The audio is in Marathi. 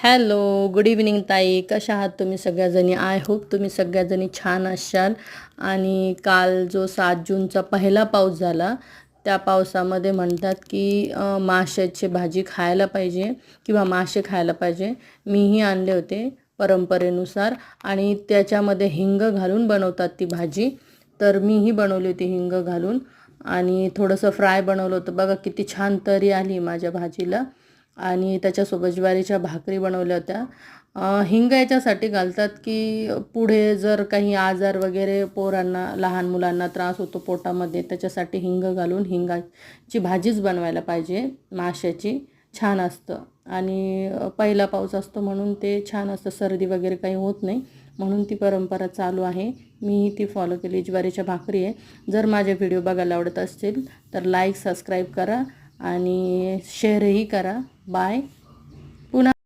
हॅलो, गुड इव्हनिंग ताई. कशा आहात तुम्ही सगळ्याजणी? आय होप तुम्ही सगळ्याजणी छान असाल. आणि काल जो 7 जूनचा पहिला पाऊस झाला, त्या पावसामध्ये म्हणतात की माशाची भाजी खायला पाहिजे किंवा मासे खायला पाहिजे. मीही आणले होते परंपरेनुसार आणि त्याच्यामध्ये हिंग घालून बनवतात ती भाजी. तर मीही बनवली होती हिंग घालून आणि थोडंसं फ्राय बनवलं होतं. बघा किती छान तरी आली माझ्या भाजीला. आणि त्याच्यासोबत ज्वारीच्या भाकरी बनवल्या होत्या. हिंग याच्यासाठी घालतात की पुढे जर काही आजार वगैरे पोरांना, लहान मुलांना त्रास होतो पोटामध्ये, त्याच्यासाठी हिंग घालून हिंगाची भाजीच बनवायला पाहिजे माशाची. छान असतं. आणि पहिला पाऊस असतो म्हणून ते छान असतं, सर्दी वगैरे काही होत नाही म्हणून ती परंपरा चालू आहे. मी ती फॉलो केली. ज्वारीच्या भाकरी आहे. जर माझे व्हिडिओ बघायला आवडत असतील तर लाईक सबस्क्राईब करा आणि शेअरही करा. बाय. पुन्हा